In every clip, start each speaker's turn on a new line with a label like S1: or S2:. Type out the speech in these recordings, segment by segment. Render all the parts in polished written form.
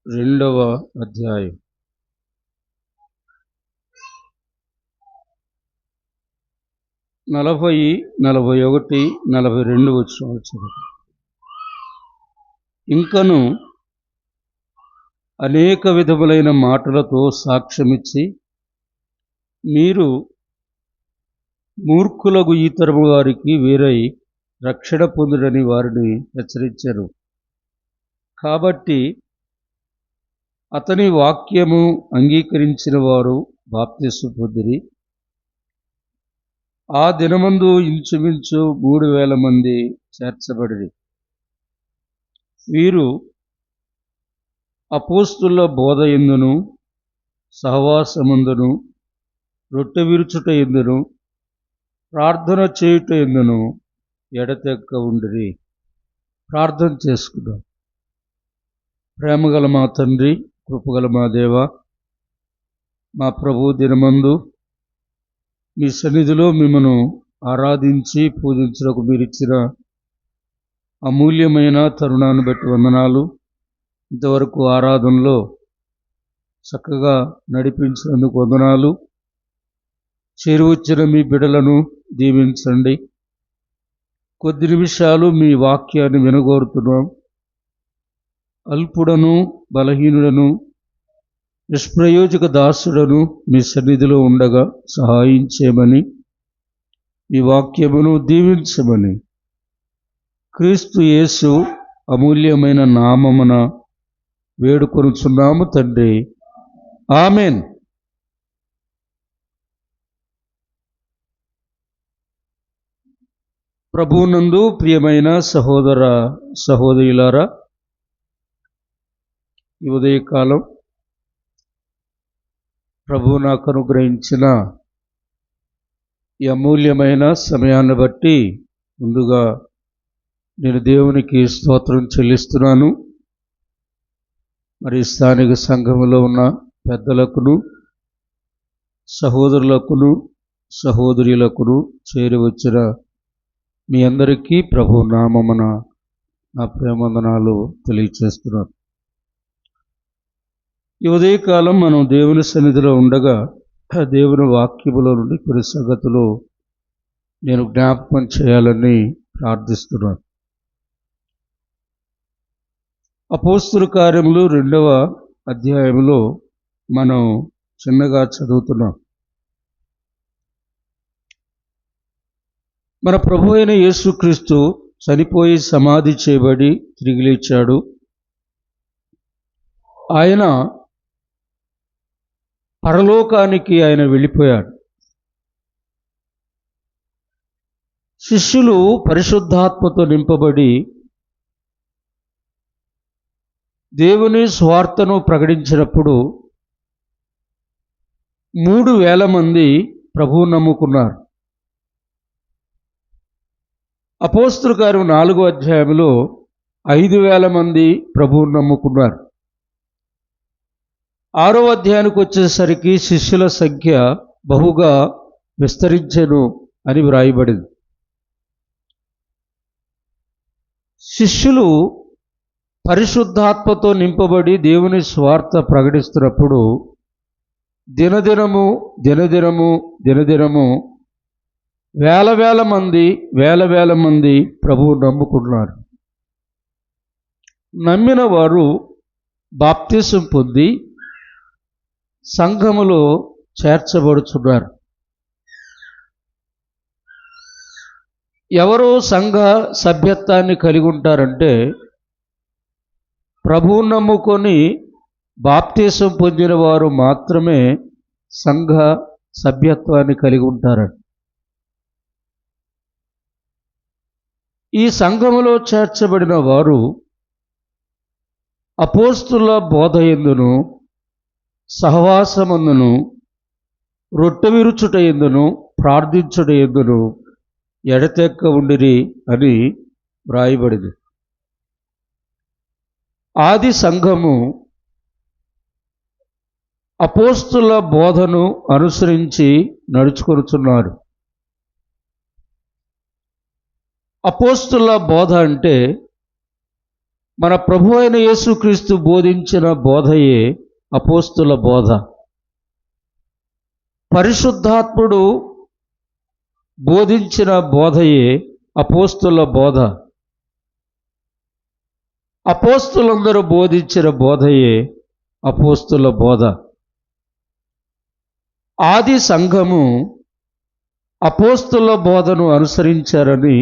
S1: రెండవ అధ్యాయం 40, 41, 42 వచనాలు. ఇంకను అనేక విధములైన మాటలతో సాక్ష్యమిచ్చి మీరు మూర్ఖులకు ఈ తరము వారికి వేరై రక్షణ పొందుడని వారిని హెచ్చరించారు. కాబట్టి అతని వాక్యము అంగీకరించిన వారు బాప్తిస్మము పొందిరి. ఆ దినమందు ఇంచుమించు 3,000 మంది చేర్చబడిరి. వీరు అపోస్తుల బోధ యందును సహవాసమందును రొట్టె విరుచుట యందును ప్రార్థన చేయుట యందును ఎడతెక్క ఉండిరి. ప్రార్థన చేసుకుందాం. ప్రేమగల మా తండ్రి, కృపగల మా దేవ, మా ప్రభు, దినమందు మీ సన్నిధిలో మిమ్మను ఆరాధించి పూజించడానికి మీరిచ్చిన అమూల్యమైన తరుణాన్ని బట్టి వందనాలు. ఇంతవరకు ఆరాధనలో చక్కగా నడిపించినందుకు వందనాలు. చేరువచ్చిన మీ బిడ్డలను దీవించండి. కొద్ది నిమిషాలు మీ వాక్యాన్ని వినగోరుతున్నాం. అల్పుడను బలహీనుడను నిష్ప్రయోజక దాసుడను మీ సన్నిధిలో ఉండగా సహాయం చేయమని, ఈ వాక్యమును దీవించమని క్రీస్తు యేసు అమూల్యమైన నామమున వేడుకొనుచున్నాము తండ్రి. ఆమెన్. ప్రభువునందు ప్రియమైన సహోదర సహోదరులారా, ఈ ఉదయకాలం ప్రభువు నాకు అనుగ్రహించిన ఈ అమూల్యమైన సమయాన్ని బట్టి ముందుగా నేను దేవునికి స్తోత్రం చెల్లిస్తున్నాను. మరి స్థానిక సంఘములో ఉన్న పెద్దలకును సహోదరులకును సహోదరులకును చేరి వచ్చిన మీ అందరికీ ప్రభు నామమున నా ప్రేమవందనాలు తెలియచేస్తున్నాను. ఈ ఉదయకాలం మనం దేవుని సన్నిధిలో ఉండగా దేవుని వాక్యములో నుండి కొన్ని సంగతులు నేను జ్ఞాపకం చేయాలని ప్రార్థిస్తున్నాను. అపోస్తుల కార్యములు 2వ అధ్యాయంలో మనం చిన్నగా చదువుతున్నాం. మన ప్రభు అయిన యేసుక్రీస్తు చనిపోయి సమాధి చేయబడి తిరిగి లేచాడు. ఆయన పరలోకానికి ఆయన వెళ్ళిపోయాడు. శిష్యులు పరిశుద్ధాత్మతో నింపబడి దేవుని స్వార్థను ప్రకటించినప్పుడు 3,000 మంది ప్రభువు నమ్ముకున్నారు. అపోస్తుల కార్యం 4వ అధ్యాయంలో 5,000 మంది ప్రభువును నమ్ముకున్నారు. 6వ అధ్యాయానికి వచ్చేసరికి శిష్యుల సంఖ్య బహుగా విస్తరించెను అని వ్రాయబడింది. శిష్యులు పరిశుద్ధాత్మతో నింపబడి దేవుని స్వార్థ ప్రకటిస్తున్నప్పుడు దినదినము వేల మంది ప్రభువు నమ్ముకున్నారు. నమ్మిన వారు బాప్తిసం పొంది సంఘములో చేర్చబడుతున్నారు. ఎవరో సంఘ సభ్యత్వాన్ని కలిగి ఉంటారంటే ప్రభువు నమ్ముకొని బాప్తిసం పొందిన వారు మాత్రమే సంఘ సభ్యత్వాన్ని కలిగి ఉంటారంట. ఈ సంఘములో చేర్చబడిన వారు అపోస్తుల బోధ యందును సహవాసమందును రొట్టె విరుచుట యందును ప్రార్థించుట యందును ఎడతెక్క ఉండిరి అని వ్రాయబడింది. ఆది సంఘము అపోస్తుల బోధను అనుసరించి నడుచుకొనుచున్నారు. అపోస్తుల బోధ అంటే మన ప్రభు అయిన యేసుక్రీస్తు బోధించిన బోధయే అపోస్తుల బోధ. పరిశుద్ధాత్ముడు బోధించిన బోధయే అపోస్తుల బోధ. అపోస్తులందరూ బోధించిన బోధయే అపోస్తుల బోధ. ఆది సంఘము అపోస్తుల బోధను అనుసరించారని,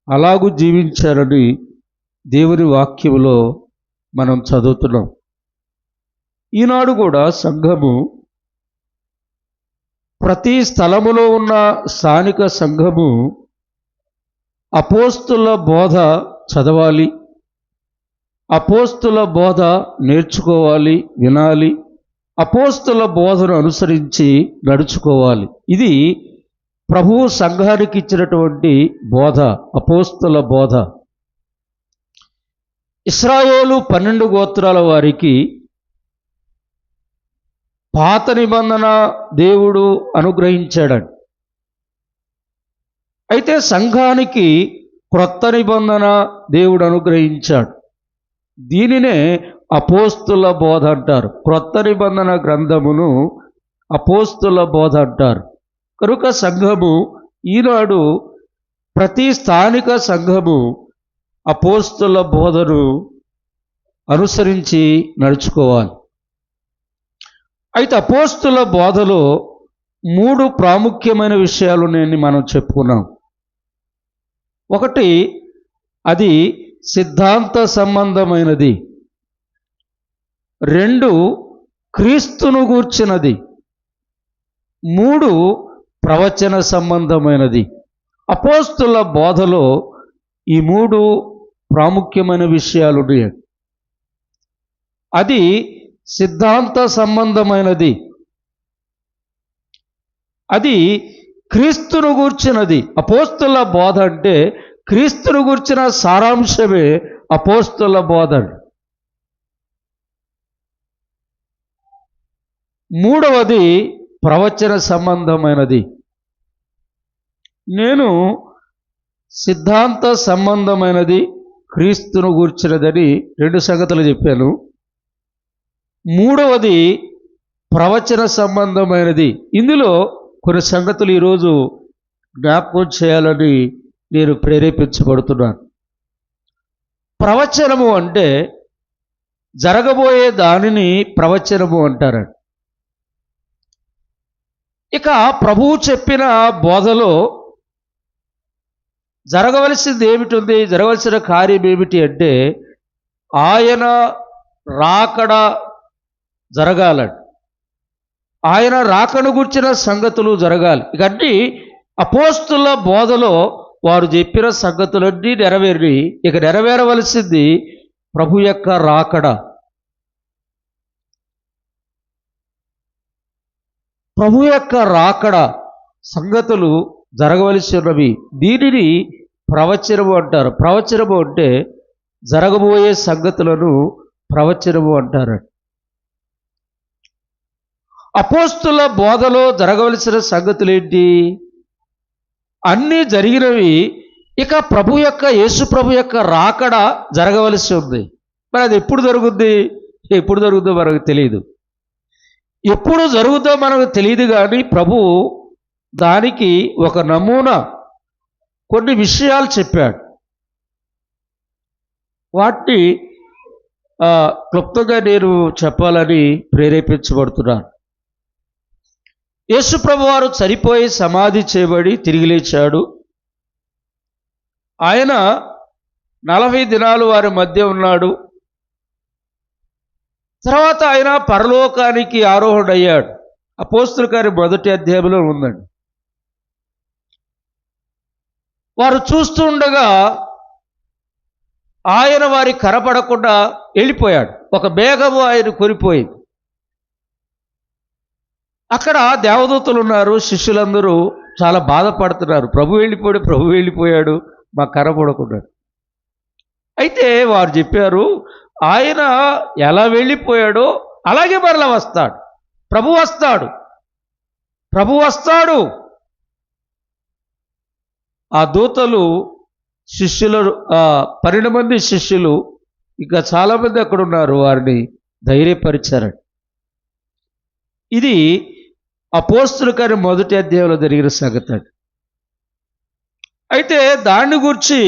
S1: అలాగూ జీవించారని దేవుని వాక్యములో మనం చదువుతున్నాం. ఈనాడు కూడా సంఘము, ప్రతి స్థలములో ఉన్న స్థానిక సంఘము అపోస్తుల బోధ చదవాలి, అపోస్తుల బోధ నేర్చుకోవాలి, వినాలి, అపోస్తుల బోధను అనుసరించి నడుచుకోవాలి. ఇది ప్రభువు సంఘానికి ఇచ్చినటువంటి బోధ, అపోస్తుల బోధ. ఇశ్రాయేలు 12 గోత్రాల వారికి పాత నిబంధన దేవుడు అనుగ్రహించాడు. అయితే సంఘానికి క్రొత్త నిబంధన దేవుడు అనుగ్రహించాడు. దీనినే అపోస్తుల బోధ అంటారు. క్రొత్త నిబంధన గ్రంథమును అపోస్తుల బోధ అంటారు. కనుక సంఘము ఈనాడు, ప్రతి స్థానిక సంఘము అపోస్తుల బోధను అనుసరించి నడుచుకోవాలి. అయితే అపోస్తుల బోధలో 3 ప్రాముఖ్యమైన విషయాలు మనం చెప్పుకున్నాం. ఒకటి, అది సిద్ధాంత సంబంధమైనది. 2, క్రీస్తును గూర్చినది. 3, ప్రవచన సంబంధమైనది. అపోస్తుల బోధలో ఈ 3 ప్రాముఖ్యమైన విషయాలు. అది సిద్ధాంత సంబంధమైనది, అది క్రీస్తును గూర్చినది. అపోస్తుల బోధ అంటే క్రీస్తును గూర్చిన సారాంశమే అపోస్తుల బోధ. 3వది ప్రవచన సంబంధమైనది. నేను సిద్ధాంత సంబంధమైనది, క్రీస్తును గూర్చినదని 2 సంగతులు చెప్పాను. 3వది ప్రవచన సంబంధమైనది. ఇందులో కొన్ని సంగతులు ఈరోజు జ్ఞాపకం చేయాలని నేను ప్రేరేపించబడుతున్నాను. ప్రవచనము అంటే జరగబోయే దానిని ప్రవచనము అంటారండి. ఇక ప్రభువు చెప్పిన బోధలో జరగవలసింది ఏమిటి? జరగవలసిన కార్యం ఏమిటి అంటే ఆయన రాకడ జరగాలండి. ఆయన రాకను గుర్చిన సంగతులు జరగాలి. ఇకన్నీ అపోస్తుల బోధలో వారు చెప్పిన సంగతులన్నీ నెరవేరి, ఇక నెరవేరవలసింది ప్రభు యొక్క రాకడ. ప్రభు యొక్క రాకడ సంగతులు జరగవలసి ఉన్నవి. దీనిని ప్రవచనము అంటారు. ప్రవచనము అంటే జరగబోయే సంగతులను ప్రవచనము అంటారు. అపోస్తుల బోధలో జరగవలసిన సంగతులు ఏంటి? అన్నీ జరిగినవి. ఇక ప్రభు యొక్క, యేసు ప్రభు యొక్క రాకడ జరగవలసి ఉంది. మరి అది ఎప్పుడు జరుగుద్ది? ఎప్పుడు జరుగుతుందో మనకు తెలియదు. ఎప్పుడు జరుగుతుందో మనకు తెలియదు, కానీ ప్రభు దానికి ఒక నమూనా, కొన్ని విషయాలు చెప్పాడు. వాటిని క్లుప్తంగా నేను చెప్పాలని ప్రేరేపించబడుతున్నాను. యేసు ప్రభువారు చనిపోయి సమాధి చేయబడి తిరిగి లేచాడు. ఆయన 40 దినాలు వారి మధ్య ఉన్నాడు. తర్వాత ఆయన పరలోకానికి ఆరోహణయ్యాడు. అపోస్తుల కార్యం 1వ అధ్యాయంలో ఉందండి. వారు చూస్తుండగా ఆయన వారి కనపడకుండా వెళ్ళిపోయాడు. ఒక మేఘము ఆయన కొనిపోయింది. అక్కడ దేవదూతలు ఉన్నారు. శిష్యులందరూ చాలా బాధపడుతున్నారు. ప్రభు వెళ్ళిపోయాడు, మాకు కనపడకున్నాడు. అయితే వారు చెప్పారు, ఆయన ఎలా వెళ్ళిపోయాడో అలాగే మరలా వస్తాడు. ప్రభు వస్తాడు. ఆ దూతలు శిష్యులు, 12 మంది శిష్యులు ఇంకా చాలామంది అక్కడ ఉన్నారు, వారిని ధైర్యపరిచారండి. ఇది అపోస్తుల కార్యం మొదటి అధ్యాయంలో జరిగిన సంగతి అండి. అయితే దాన్ని గురించి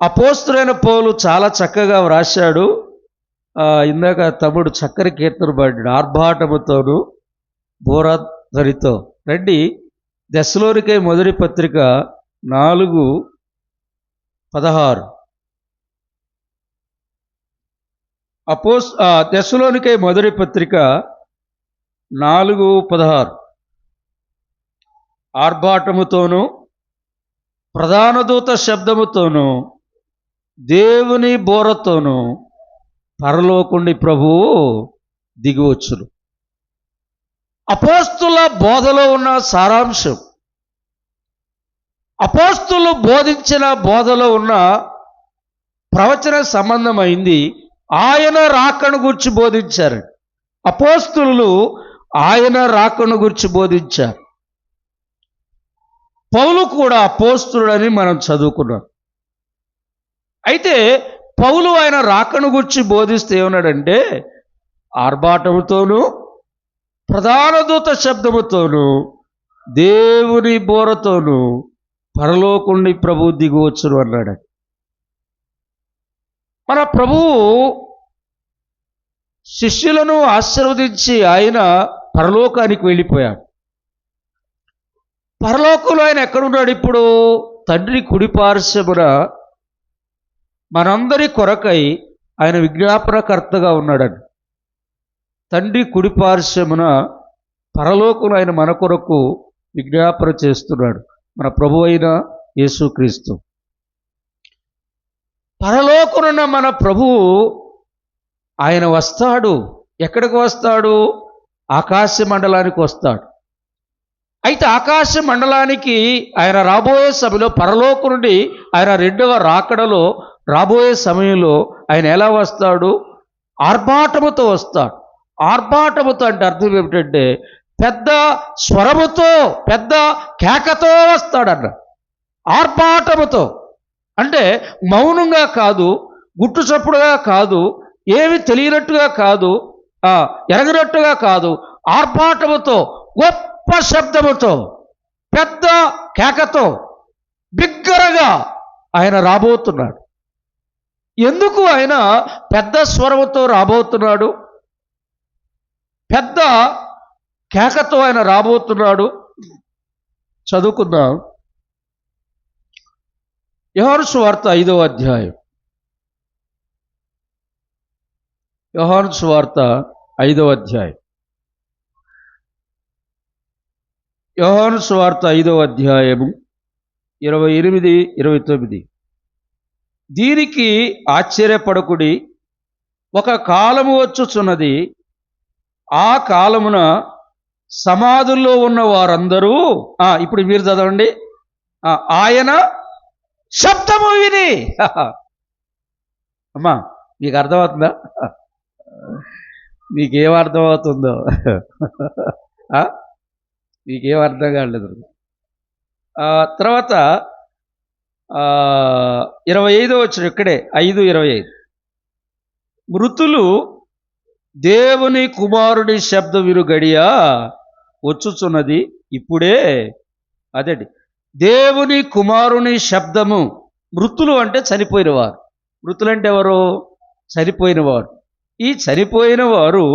S1: అపోస్తులైన పౌలు చాలా చక్కగా వ్రాశాడు. ఇందాక తమ్ముడు చక్కని కీర్తన పాడాడు, ఆర్భాటముతోను బోరాధ్వనితో. రండి, దెస్సలోనికై మొదటి పత్రిక 4:16. దెస్సలోనికై మొదటి పత్రిక 4:16. ఆర్భాటముతోను ప్రధాన దూత శబ్దముతోను దేవుని బోరతోను పరలోకుండి ప్రభువు దిగివచ్చును. అపోస్తుల బోధలో ఉన్న సారాంశం, అపోస్తులు బోధించిన బోధలో ఉన్న ప్రవచన సంబంధమైంది. ఆయన రాకను గురించి బోధించారు. అపోస్తులు ఆయన రాకను గురించి బోధించారు. పౌలు కూడా అపోస్తులుడని మనం చదువుకున్నాం. అయితే పౌలు ఆయన రాకను గురించి బోధిస్తే ఏమన్నాడంటే, ఆర్భాటముతోనూ ప్రధాన దూత శబ్దముతోనూ దేవుని బోరతోనూ పరలోకుండి ప్రభువు దిగువచ్చును అన్నాడు. మన ప్రభువు శిష్యులను ఆశీర్వదించి ఆయన పరలోకానికి వెళ్ళిపోయాడు. పరలోకంలో ఆయన ఎక్కడున్నాడు ఇప్పుడు? తండ్రి కుడిపార్శ్వమున మనందరి కొరకై ఆయన విజ్ఞాపనకర్తగా ఉన్నాడని. తండ్రి కుడిపార్శ్వమున పరలోకంలో ఆయన మన కొరకు విజ్ఞాపన చేస్తున్నాడు, మన ప్రభు అయిన యేసుక్రీస్తు. పరలోకమున మన ప్రభువు ఆయన వస్తాడు. ఎక్కడికి వస్తాడు? ఆకాశ మండలానికి వస్తాడు. అయితే ఆకాశ మండలానికి ఆయన రాబోయే సమయంలో, పరలోకం నుండి ఆయన రెండవ రాకడలో రాబోయే సమయంలో ఆయన ఎలా వస్తాడు? ఆర్భాటముతో వస్తాడు. ఆర్భాటముతో అంటే అర్థం ఏమిటంటే పెద్ద స్వరముతో, పెద్ద కేకతో వస్తాడన్న. ఆర్భాటముతో అంటే మౌనంగా కాదు, గుట్టు చప్పుడుగా కాదు, ఏమి తెలియనట్టుగా కాదు, ఎరగనట్టుగా కాదు, ఆర్భాటముతో, గొప్ప శబ్దముతో, పెద్ద కేకతో, బిగ్గరగా ఆయన రాబోతున్నాడు. ఎందుకు ఆయన పెద్ద స్వరముతో రాబోతున్నాడు? పెద్ద కేకతో ఆయన రాబోతున్నాడు. చదువుకుందాం. యోహాను సువార్త 5వ అధ్యాయం. యోహాను సువార్త 5వ అధ్యాయం. యోహాను సువార్త 5వ అధ్యాయము 28, 29. దీనికి ఆశ్చర్యపడకుడి, ఒక కాలము వచ్చుచున్నది, ఆ కాలమున సమాధుల్లో ఉన్న వారందరూ, ఇప్పుడు మీరు చదవండి, ఆయన శబ్దము విని. అమ్మా, మీకు అర్థమవుతుందా? మీకేం అర్థమవుతుందో? మీకేం అర్థం కాలేదు. తర్వాత 25వ వచనం, ఇక్కడే 5:25. మృతులు దేవుని కుమారుడి శబ్దం విను గడియ వచ్చుచున్నది, ఇప్పుడే. అదేంటి దేవుని కుమారుని శబ్దము. మృతులు అంటే చనిపోయినవారు. మృతులు అంటే ఎవరు? చనిపోయినవారు. ఈ చనిపోయిన వారు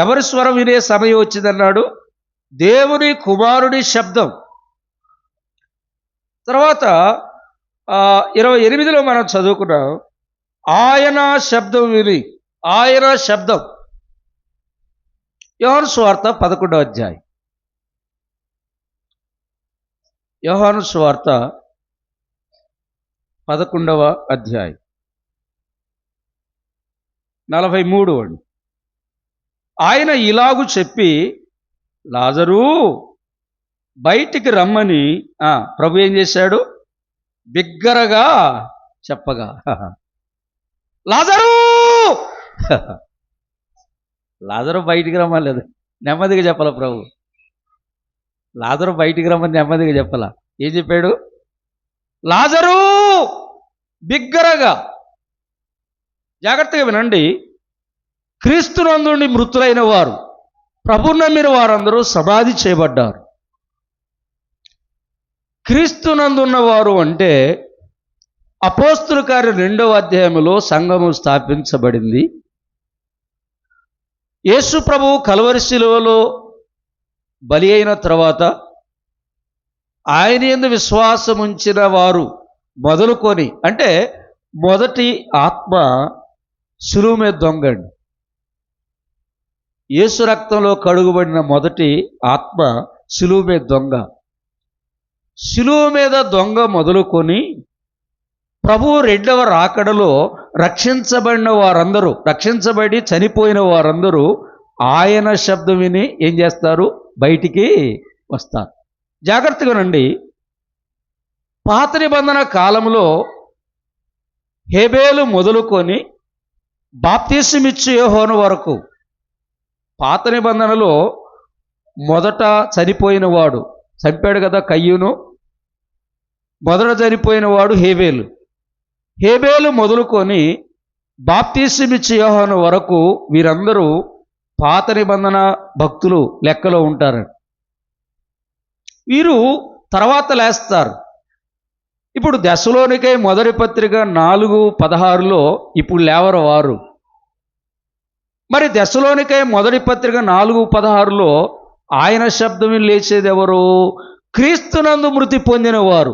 S1: ఎవరి స్వరం వినే సమయం వచ్చిందన్నాడు? దేవుని కుమారుడి శబ్దం. తర్వాత 28లో మనం చదువుకున్నాం, ఆయన శబ్దం విని. ఆయన శబ్దం. యోహాను సువార్త 11వ అధ్యాయం. యోహాను సువార్త 11వ అధ్యాయం 43 అండి. ఆయన ఇలాగు చెప్పి, లాజరు బయటికి రమ్మని ప్రభు ఏం చేశాడు? బిగ్గరగా చెప్పగా, లాజరు లాజరు బయటికి రమ్మలేదు, నెమ్మదిగా చెప్పాల ప్రభు. లాజరు బయటికి రమ్మని నెమ్మదిగా చెప్పాల. ఏం చెప్పాడు? లాజరు బిగ్గరగా. జాగ్రత్తగా వినండి. క్రీస్తునందుండి మృతులైన వారు, ప్రభువు నమ్మిన వారందరూ సమాధి చేయబడ్డారు. క్రీస్తునందున్న వారు అంటే అపోస్తుల కార్యం 2వ అధ్యాయంలో సంఘము స్థాపించబడింది. యేసు ప్రభువు కల్వరి శిలువలో బలి అయిన తర్వాత ఆయన యందు విశ్వాసం ఉంచిన వారు మొదలుకొని, అంటే మొదటి ఆత్మ శిలువ మీద దొంగండి. యేసు రక్తంలో కడుగుబడిన మొదటి ఆత్మ శిలువ మీద దొంగ. శిలువ మీద దొంగ మొదలుకొని ప్రభువు 2వ రాకడలో రక్షించబడిన వారందరూ, రక్షించబడి చనిపోయిన వారందరూ ఆయన శబ్దం విని ఏం చేస్తారు? బయటికి వస్తారు. జాగ్రత్తగా నండి. పాత నిబంధన కాలంలో హేబేలు మొదలుకొని బాప్తీసమిచ్చు యోహాను వరకు, పాత నిబంధనలో మొదట చనిపోయిన వాడు, చంపాడు కదా కయ్యూను, మొదట చనిపోయిన వాడు హేబేలు. హేబేలు మొదలుకొని బాప్తీసమిచ్చు యోహాను వరకు వీరందరూ పాత నిబంధన భక్తులు లెక్కలో ఉంటారు. వీరు తర్వాత లేస్తారు. ఇప్పుడు దెస్సలోనికై మొదటి పత్రిక 4:16లో ఇప్పుడు లేవరు వారు. మరి దెస్సలోనికై మొదటి పత్రిక 4:16లో ఆయన శబ్దం లేచేది ఎవరు? క్రీస్తునందు మృతి పొందిన వారు.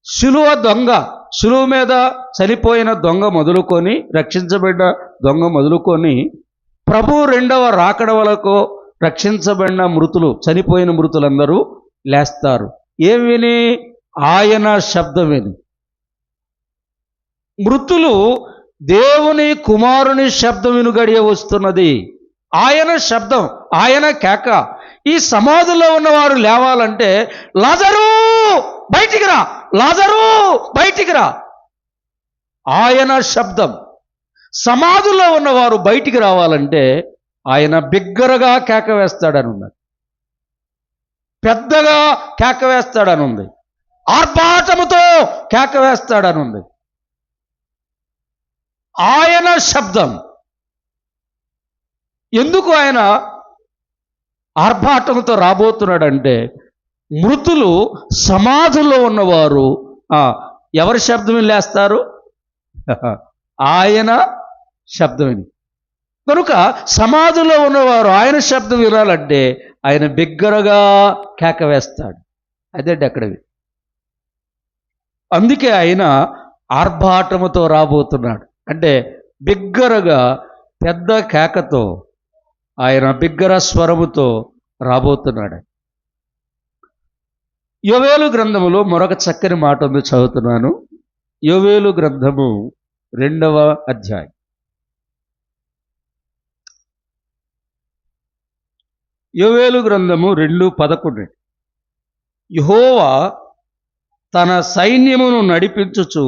S1: శిలువ దొంగ, శిలువ మీద చనిపోయిన దొంగ మొదలుకొని, రక్షించబడ్డ దొంగ మొదలుకొని ప్రభు 2వ రాకడ వరకు రక్షించబడిన మృతులు, చనిపోయిన మృతులందరూ లేస్తారు. ఏం విని? ఆయన శబ్దం విని. మృతులు దేవుని కుమారుని శబ్దం విను గడియ వస్తున్నది. ఆయన శబ్దం, ఆయన కేక. ఈ సమాధిలో ఉన్నవారు లేవాలంటే లాజరు బయటికి రా, లాజరు బయటికి రా, ఆయన శబ్దం. సమాధిలో ఉన్నవారు బయటికి రావాలంటే ఆయన బిగ్గరగా కేక వేస్తాడని ఉన్నది, పెద్దగా కేక వేస్తాడని ఉంది, ఆర్భాటముతో కేక వేస్తాడని ఉంది. ఆయన శబ్దం. ఎందుకు ఆయన ఆర్భాటంతో రాబోతున్నాడంటే మృతులు సమాధిలో ఉన్నవారు ఎవరి శబ్దం లేస్తారు? ఆయన శబ్దం విని. కనుక సమాధిలో ఉన్నవారు ఆయన శబ్దం వినాలంటే ఆయన బిగ్గరగా కేక వేస్తాడు. అదేంటి అక్కడవి. అందుకే ఆయన ఆర్భాటముతో రాబోతున్నాడు. అంటే బిగ్గరగా పెద్ద కేకతో, ఆయన బిగ్గర స్వరముతో రాబోతున్నాడు. యోవేలు గ్రంథములో మరొక చక్కని మాట ఉంది, చదువుతున్నాను. యోవేలు గ్రంథము 2వ అధ్యాయం. యోవేలు గ్రంథము 2:11. యెహోవా తన సైన్యమును నడిపించుచు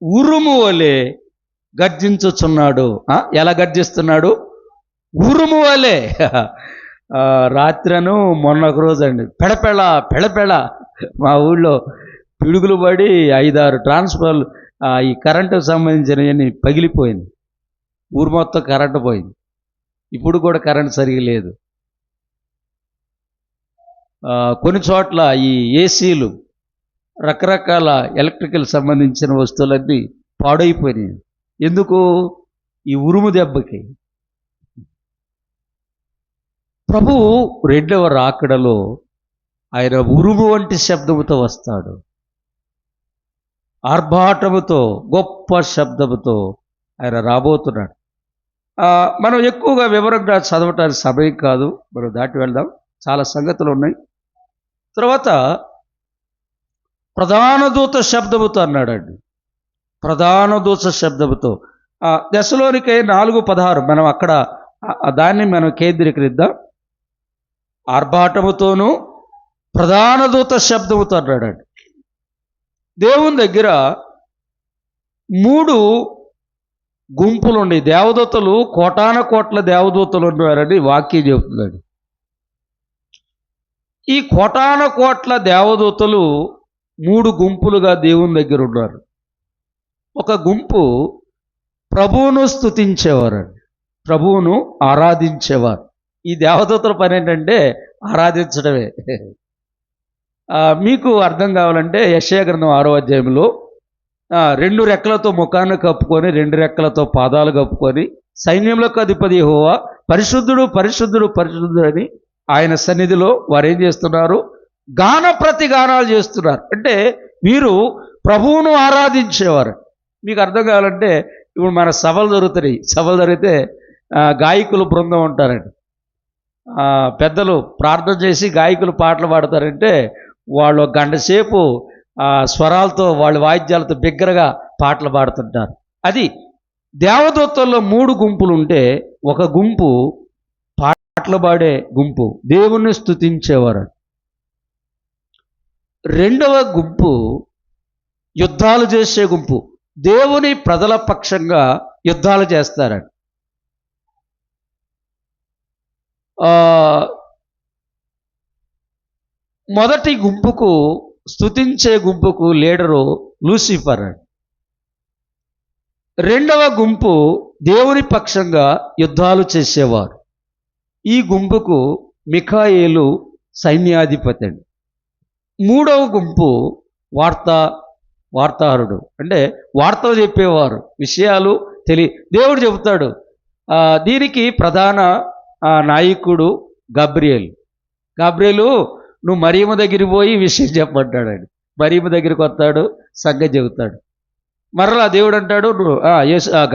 S1: ఉరుము వలె గర్జించుచున్నాడు. ఎలా గర్జిస్తున్నాడు? ఉరుము వలె. రాత్రను మొన్న ఒక రోజు అండి, పెడపెళ పెడపెళ మా ఊళ్ళో పిడుగులు పడి 5-6 ట్రాన్స్ఫార్మర్లు ఈ కరెంటుకు సంబంధించినవన్నీ పగిలిపోయింది. ఊరు మొత్తం కరెంటు పోయింది. ఇప్పుడు కూడా కరెంటు సరిగా లేదు. కొన్ని చోట్ల ఈ ఏసీలు, రకరకాల ఎలక్ట్రికల్ సంబంధించిన వస్తువులన్నీ పాడైపోయినాయి. ఎందుకు? ఈ ఉరుము దెబ్బకి. ప్రభువు 2వ రాకడలో ఆయన ఉరుము వంటి శబ్దముతో వస్తాడు. ఆర్భాటముతో, గొప్ప శబ్దముతో ఆయన రాబోతున్నాడు. మనం ఎక్కువగా వివరంగా చదవటానికి సమయం కాదు, మనం దాటి వెళ్దాం. చాలా సంగతులు ఉన్నాయి. తర్వాత ప్రధాన దూత శబ్దముతో అన్నాడండి. ప్రధాన దూత శబ్దముతో. దెస్సలోనికై 4:16 మనం అక్కడ దాన్ని మనం కేంద్రీకరిద్దాం. ఆర్భాటముతోనూ ప్రధాన దూత శబ్దముతో అన్నాడండి. దేవుని దగ్గర 3 గుంపులు ఉన్నాయి. దేవదూతలు కోటాన కోట్ల దేవదూతలు ఉన్నారని వాక్యం చెబుతుందండి. ఈ కోటాన కోట్ల దేవదూతలు 3 గుంపులుగా దేవుని దగ్గర ఉన్నారు. ఒక గుంపు ప్రభువును స్తుతించేవారండి, ప్రభువును ఆరాధించేవారు. ఈ దేవదూతల పని ఏంటంటే ఆరాధించడమే. మీకు అర్థం కావాలంటే యెషయా గ్రంథం 6వ అధ్యాయంలో 2 రెక్కలతో ముఖాన్ని కప్పుకొని 2 రెక్కలతో పాదాలు కప్పుకొని సైన్యములకు అధిపతి యెహోవా పరిశుద్ధుడు పరిశుద్ధుడు పరిశుద్ధుడు అని ఆయన సన్నిధిలో వారు ఏం చేస్తున్నారు? గాన ప్రతిగానాలు చేస్తున్నారు. అంటే వీరు ప్రభువును ఆరాధించేవారు. మీకు అర్థం కావాలంటే ఇప్పుడు మన సభలు జరుగుతాయి. సభలు జరిగితే గాయకులు బృందం ఉంటారండి. పెద్దలు ప్రార్థన చేసి గాయకులు పాటలు పాడతారంటే వాళ్ళు గంట సేపు స్వరాలతో వాళ్ళ వాయిద్యాలతో బిగ్గరగా పాటలు పాడుతుంటారు. అది దేవదూతల్లో 3 గుంపులు ఉంటే ఒక గుంపు పాటలు పాడే గుంపు, దేవుణ్ణి స్తుతించేవారు. రెండవ గుంపు యుద్ధాలు చేసే గుంపు, దేవుని ప్రజల పక్షంగా యుద్ధాలు చేస్తారండి. మొదటి గుంపుకు, స్తుతించే గుంపుకు లీడరు లూసిఫర్ అండి. రెండవ గుంపు దేవుని పక్షంగా యుద్ధాలు చేసేవారు. ఈ గుంపుకు మిఖాయేలు సైన్యాధిపతి అండి. మూడవ గుంపు వార్తాహరుడు, అంటే వార్తలు చెప్పేవారు, విషయాలు దేవుడు చెబుతాడు. దీనికి ప్రధాన నాయకుడు గబ్రియేలు నువ్వు మరియమ్మ దగ్గరికి పోయి విషయం చెప్పమంటాడండి. మరియమ్మ దగ్గరికి వస్తాడు, సంగతి చెబుతాడు. మరలా దేవుడు అంటాడు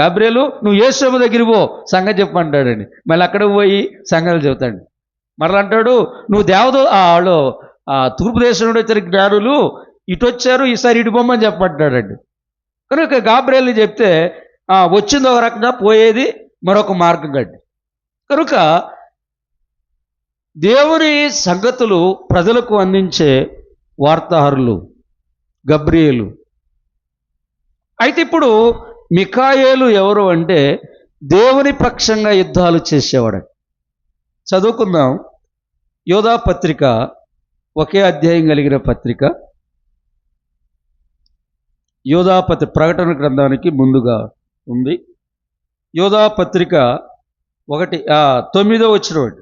S1: గబ్రియేలు నువ్వు యేసమ్మ దగ్గరికి పో, సంగతి చెప్పమంటాడండి. మళ్ళీ అక్కడికి పోయి సంగతులు చెబుతాడు. మరలా అంటాడు నువ్వు వాళ్ళు తూర్పు దేశం నుండి వచ్చిన జ్ఞానులు ఇటు వచ్చారు, ఈసారి ఇటు బొమ్మని చెప్పమంటాడండి. కనుక గబ్రియేలు చెప్తే వచ్చింది ఒక రకంగా, పోయేది మరొక మార్గం గడ్డి. కనుక దేవుని సంగతులు ప్రజలకు అందించే వార్తాహరులు గబ్రియేలు. అయితే ఇప్పుడు మిఖాయేలు ఎవరు అంటే దేవుని పక్షంగా యుద్ధాలు చేసేవాడు. చదువుకుందాం. యోధా పత్రిక, ఒకే అధ్యాయం కలిగిన పత్రిక, ప్రకటన గ్రంథానికి ముందుగా ఉంది. యోధా పత్రిక 9వ వచనం.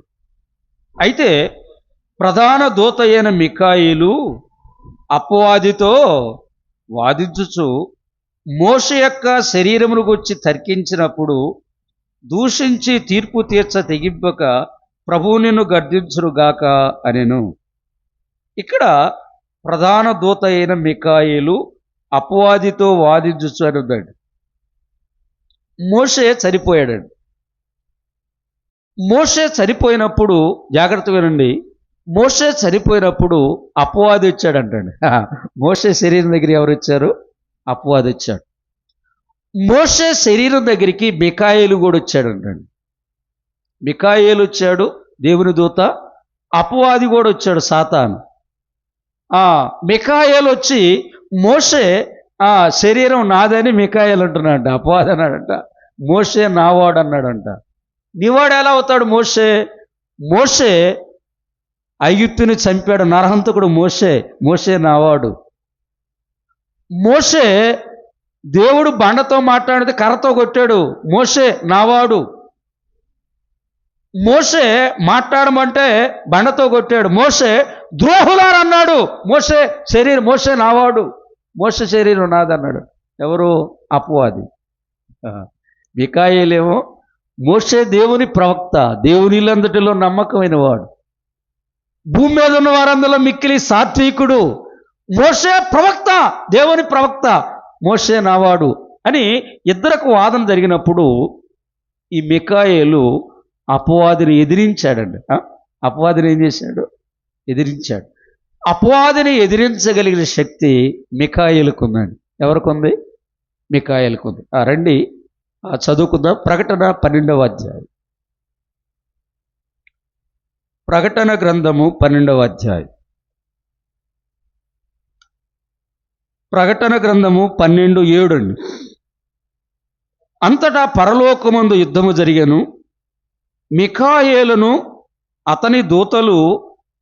S1: అయితే ప్రధాన దూత అయిన మిఖాయేలు అపవాదితో వాదించుచు మోషే యొక్క శరీరమును గురించి తర్కించినప్పుడు దూషించి తీర్పు తీర్చ తెగింపక ప్రభువు నిన్ను గర్దించురుగాక అనెను. ఇక్కడ ప్రధాన దూత అయిన మిఖాయేలు అపవాదితో వాదించుచు అని ఉందండి. మోషే చనిపోయాడండి. మోషే చనిపోయినప్పుడు, జాగ్రత్త వినండి, మోషే చనిపోయినప్పుడు అపవాది వచ్చాడంటండి. మోషే శరీరం దగ్గర ఎవరు వచ్చారు? అపవాది వచ్చాడు. మోషే శరీరం దగ్గరికి మిఖాయేలు కూడా వచ్చాడంటండి. మిఖాయేలు వచ్చాడు, దేవుని దూత. అపవాది కూడా వచ్చాడు, సాతాను. మిఖాయేలు వచ్చి మోషే శరీరం నాదని మిఖాయేలు అంటున్నాడంట. అపవాది అన్నాడంట మోషే నావాడు అన్నాడంట. నీవాడు ఎలా అవుతాడు? మోషే ఐగుప్తుని చంపాడు, నరహంతకుడు మోషే నావాడు. మోషే దేవుడు బండతో మాట్లాడితే కర్రతో కొట్టాడు, మోషే నావాడు. మోషే మాట్లాడమంటే బండతో కొట్టాడు, మోషే ద్రోహులారు అన్నాడు. మోషే నావాడు, మోషే శరీరం నాదన్నాడు. ఎవరు? అపవాది. మిఖాయేలేమో మోషే దేవుని ప్రవక్త, దేవునిలందటిలో నమ్మకమైన వాడు, భూమి మీద ఉన్న వారందరిలో మిక్కిలి సాత్వికుడు. మోషే ప్రవక్త, దేవుని ప్రవక్త, మోషే నావాడు అని ఇద్దరికి వాదన జరిగినప్పుడు ఈ మిఖాయేలు అపవాదిని ఎదిరించాడండి. అపవాదిని ఏం చేశాడు? ఎదిరించాడు. అపవాదిని ఎదిరించగలిగిన శక్తి మిఖాయేలుకు ఉందండి. ఎవరికి ఉంది? మిఖాయేలుకు ఉంది. రండి చదువుకుందాం. ప్రకటన 12వ అధ్యాయం. ప్రకటన గ్రంథము 12వ అధ్యాయం. ప్రకటన గ్రంథము 12:7 అండి. అంతటా పరలోకమందు యుద్ధము జరిగెను. మిఖాయేలును అతని దూతలు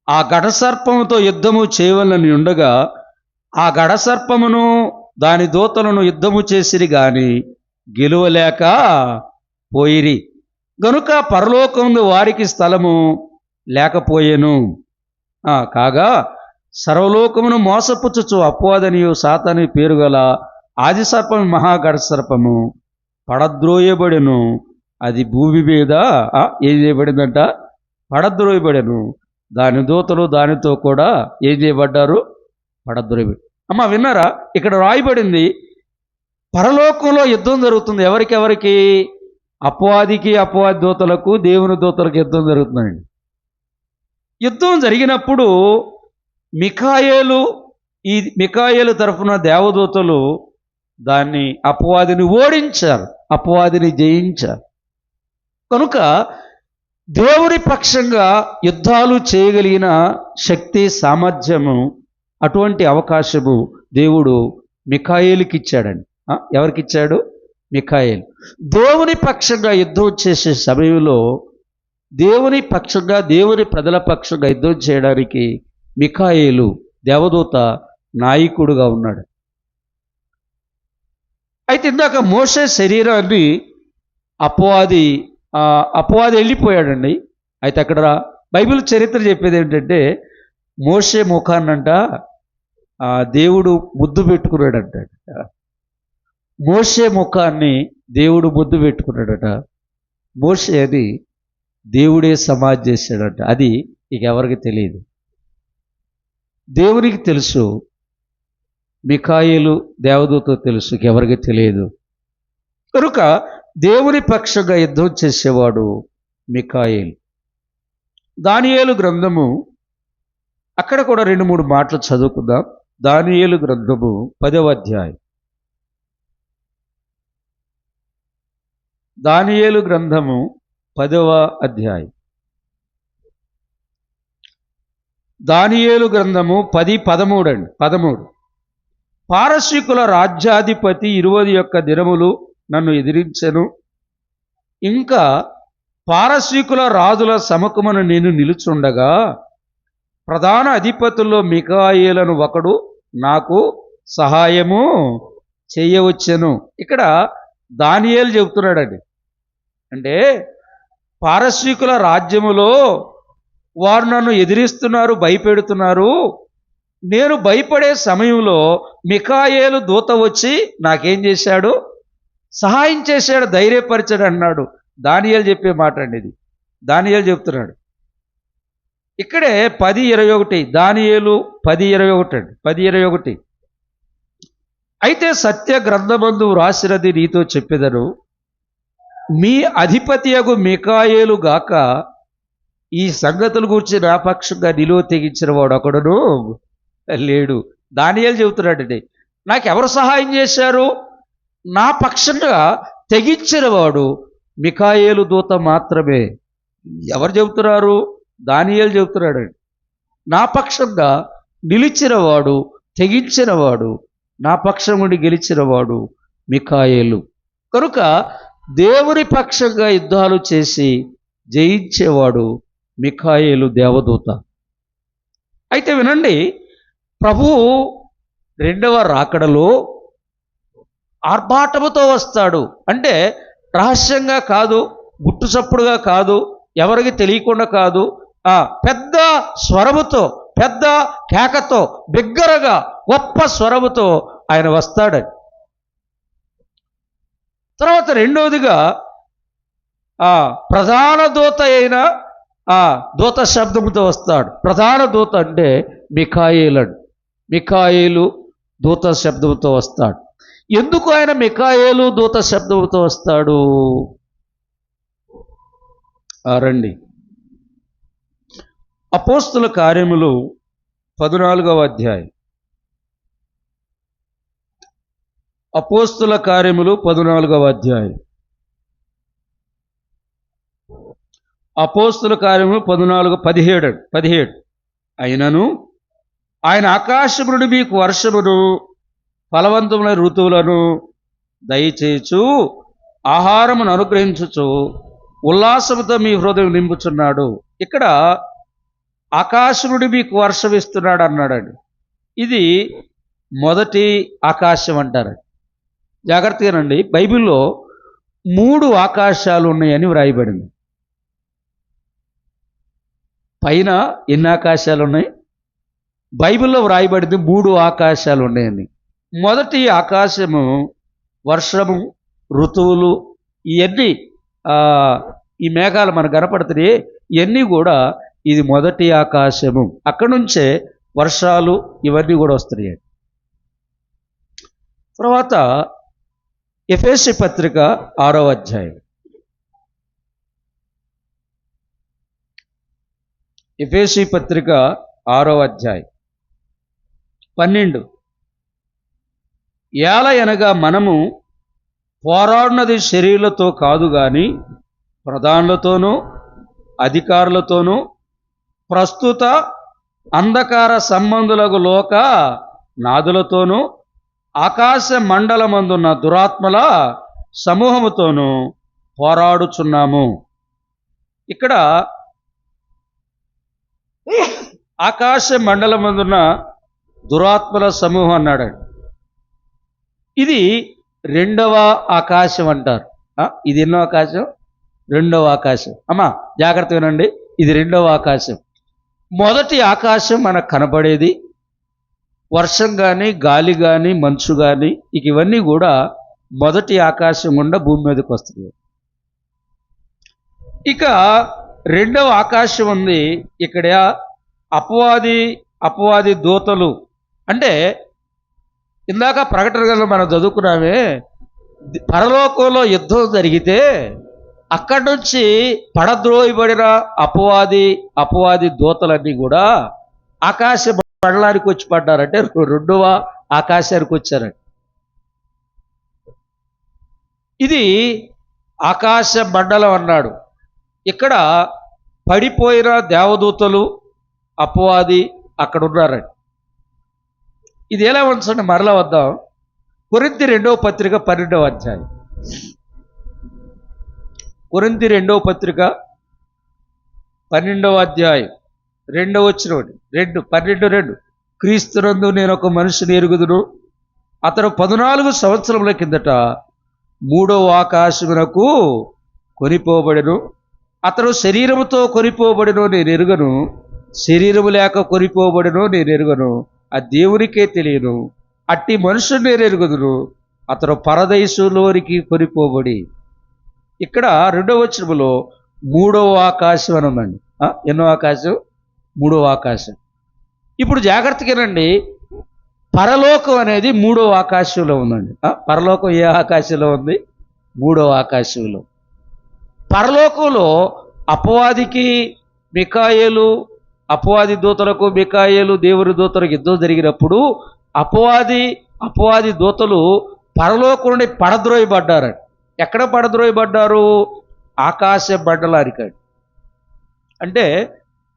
S1: ఆ గడసర్పముతో యుద్ధము చేయవలనని ఉండగా ఆ గడసర్పమును దాని దూతలను యుద్ధము చేసిరి గాని గెలువలేక పోయిరి. గనుక పరలోకముందు వారికి స్థలము లేకపోయెను. కాగా సర్వలోకమును మోసపుచ్చుచు అపవాదనియు సాతాని పేరు గల ఆది సర్పము మహాగఢ సర్పము పడద్రోయబడెను. అది భూమి మీద ఏం చేయబడిందంట? పడద్రోయబడెను. దాని దూతలు దానితో కూడా ఏం చేయబడ్డారు? పడద్రోయబడి. విన్నారా? ఇక్కడ రాయబడింది పరలోకంలో యుద్ధం జరుగుతుంది. ఎవరికి? అపవాదికి, అపవాది దూతలకు, దేవుని దూతలకు యుద్ధం జరుగుతుందండి. యుద్ధం జరిగినప్పుడు మిఖాయేలు తరఫున దేవదూతలు దాన్ని అపవాదిని ఓడించారు, అపవాదిని జయించారు. కనుక దేవుని పక్షంగా యుద్ధాలు చేయగలిగిన శక్తి, సామర్థ్యము, అటువంటి అవకాశము దేవుడు మిఖాయేలుకి ఇచ్చాడండి. ఎవరికిచ్చాడు? మిఖాయేలు. దేవుని పక్షంగా యుద్ధం చేసే సమయంలో దేవుని పక్షంగా, దేవుని ప్రజల పక్షంగా యుద్ధం చేయడానికి మిఖాయేలు దేవదూత నాయకుడుగా ఉన్నాడు. అయితే ఇందాక మోషే శరీరాన్ని అపవాది వెళ్ళిపోయాడండి. అయితే అక్కడ బైబిల్ చరిత్ర చెప్పేది ఏంటంటే మోషే ముఖాన్నంట దేవుడు ముద్దు పెట్టుకున్నాడంట. మోషే ముఖాన్ని దేవుడు ముద్దు పెట్టుకున్నాడట. మోషే అది దేవుడే సమాధి చేశాడట. అది ఇక ఎవరికి తెలియదు. దేవునికి తెలుసు, మిఖాయేలు దేవదూత తెలుసు, ఎవరికి తెలియదు. కనుక దేవుని పక్షంగా యుద్ధం చేసేవాడు మిఖాయేలు. దానియేలు గ్రంథము, అక్కడ కూడా 2-3 మాటలు చదువుకుందాం. దానియేలు గ్రంథము 10వ అధ్యాయం. దానియేలు గ్రంథము 10వ అధ్యాయం. దానియేలు గ్రంథము 10:13 అండి. 13. పారసీకుల రాజ్యాధిపతి 21 దినములు నన్ను ఎదిరించెను. ఇంకా పారసీకుల రాజుల సముఖమున నేను నిలుచుండగా ప్రధాన అధిపతుల్లో మిఖాయేలను ఒకడు నాకు సహాయము చేయవచ్చెను. ఇక్కడ దానియేలు చెబుతున్నాడండి. అంటే పారసీకుల రాజ్యములో వారు నన్ను ఎదిరిస్తున్నారు, భయపెడుతున్నారు. నేను భయపడే సమయంలో మిఖాయేలు దూత వచ్చి నాకేం చేశాడు? సహాయం చేశాడు, ధైర్యపరిచాడు అన్నాడు. దానియేలు చెప్పే మాట అండి ఇది. దానియేలు చెప్తున్నాడు. ఇక్కడే 10:21. దానియేలు 10:21 అండి. 10:21. అయితే సత్య గ్రంథమందు వ్రాసినది నీతో చెప్పెదను, మీ అధిపతియగు మిఖాయేలు గాక ఈ సంగతుల గురించి నా పక్షంగా నిలువ తెగించిన వాడు ఒకడును లేడు. దానియేలు చెబుతున్నాడండి, నాకెవరు సహాయం చేశారు? నా పక్షంగా తెగించిన వాడు మిఖాయేలు దూత మాత్రమే. ఎవరు చెబుతున్నారు? దానియేలు చెబుతున్నాడండి. నా పక్షంగా నిలిచినవాడు, తెగించినవాడు, నా పక్షం నుండి గెలిచినవాడు మిఖాయేలు. కనుక దేవుని పక్షంగా యుద్ధాలు చేసి జయించేవాడు మిఖాయేలు దేవదూత. అయితే వినండి, ప్రభువు 2వ రాకడలో ఆర్భాటముతో వస్తాడు. అంటే రహస్యంగా కాదు, గుట్టుచప్పుడుగా కాదు, ఎవరికి తెలియకుండా కాదు, పెద్ద స్వరముతో, పెద్ద కేకతో, బిగ్గరగా, గొప్ప స్వరముతో ఆయన వస్తాడని. తర్వాత రెండవదిగా ప్రధాన దూత అయిన దూత శబ్దముతో వస్తాడు. ప్రధాన దూత అంటే మిఖాయేలు. మిఖాయేలు దూత శబ్దంతో వస్తాడు. ఎందుకు ఆయన మిఖాయేలు దూత శబ్దంతో వస్తాడు? రండి, అపోస్తుల కార్యములు 14వ అధ్యాయం. అపోస్తుల కార్యములు 14వ అధ్యాయం. అపోస్తుల కార్యములు 14:17. అయినను ఆయన ఆకాశము నుండి మీకు వర్షమును, ఫలవంతమైన ఋతువులను దయచేయచు, ఆహారమును అనుగ్రహించుచు, ఉల్లాసముతో మీ హృదయం నింపుచున్నాడు. ఇక్కడ ఆకాశముడి మీకు వర్షం ఇస్తున్నాడు అన్నాడండి. ఇది మొదటి ఆకాశం అంటారు. జాగ్రత్తగానండి, బైబిల్లో 3 ఆకాశాలు ఉన్నాయని వ్రాయబడింది. పైన ఎన్ని ఆకాశాలు ఉన్నాయి? బైబిల్లో వ్రాయబడింది 3 ఆకాశాలు ఉన్నాయని. మొదటి ఆకాశము వర్షము, ఋతువులు, ఇవన్నీ ఈ మేఘాలు మనకు కనపడుతున్నాయి. ఇవన్నీ కూడా ఇది మొదటి ఆకాశము. అక్కడి నుంచే వర్షాలు ఇవన్నీ కూడా వస్తున్నాయి. తర్వాత ఎఫెసీ పత్రిక 6వ అధ్యాయం. ఎఫెసీ పత్రిక 6వ అధ్యాయం 12. ఏలయనగా మనము పోరాడినది శరీరులతో కాదు గాని ప్రధానులతోనూ అధికారులతోనూ ప్రస్తుత అంధకార సంబంధులకు లోక నాదులతోనూ ఆకాశ మండలమందున్న దురాత్మల సమూహముతోనూ పోరాడుచున్నాము. ఇక్కడ ఆకాశ మండలమందున్న దురాత్మల సమూహం అన్నాడు. ఇది 2వ ఆకాశం అంటారు. ఇది ఎన్నో ఆకాశం? 2వ ఆకాశం. అమ్మా జాగ్రత్త వినండి, ఇది 2వ ఆకాశం. మొదటి ఆకాశం మనకు కనబడేది వర్షం కానీ, గాలి కానీ, మంచు కానీ, ఇవన్నీ కూడా మొదటి ఆకాశం గుండా భూమి మీదకి వస్తుంది. ఇక 2వ ఆకాశం ఉంది. ఇక్కడ అపవాది దూతలు అంటే ఇందాక ప్రకటన గ్రంథం మనం చదువుకున్నామే, పరలోకంలో యుద్ధం జరిగితే అక్కడి నుంచి పడద్రోయబడిన అపవాది దూతలన్నీ కూడా ఆకాశ మండలానికి వచ్చి పడ్డారంటే 2వ ఆకాశానికి వచ్చారండి. ఇది ఆకాశ మండలం అన్నాడు. ఇక్కడ పడిపోయిన దేవదూతలు అపవాది అక్కడ ఉన్నారండి. ఇది ఎలా ఉంచండి, మరలా వద్దాం. కొరింథీ 2వ పత్రిక 12వ అధ్యాయం. కొరింథీ 2వ పత్రిక 12వ అధ్యాయం 2వ వచనం. 12:2 క్రీస్తునందు నేను ఒక మనిషిని ఎరుగుదును, అతడు 14 సంవత్సరముల కిందట 3వ ఆకాశమునకు కొనిపోబడెను. అతడు శరీరముతో కొనిపోబడెను నేను ఎరుగను, శరీరము లేక కొనిపోబడెను నేను ఎరుగను, ఆ దేవునికే తెలియను. అట్టి మనుషుని నేను ఎరుగుదును, అతడు పరదైసులోనికి కొనిపోబడి. ఇక్కడ 2వ వచనములో 3వ ఆకాశం అని ఉందండి. ఎన్నో ఆకాశం? 3వ ఆకాశం. ఇప్పుడు జాగ్రత్తగానండి, పరలోకం అనేది 3వ ఆకాశంలో ఉందండి. పరలోకం ఏ ఆకాశంలో ఉంది? 3వ ఆకాశంలో. పరలోకంలో అపవాదికి మికాయేలు, అపవాది దూతలకు మికాయేలు దేవుని దూతలకు యుద్ధం జరిగినప్పుడు అపవాది దూతలు పరలోకం నుండి పడద్రోయబడ్డారు. ఎక్కడ పడద్రోయబడ్డారు? ఆకాశ మండలానికి, అంటే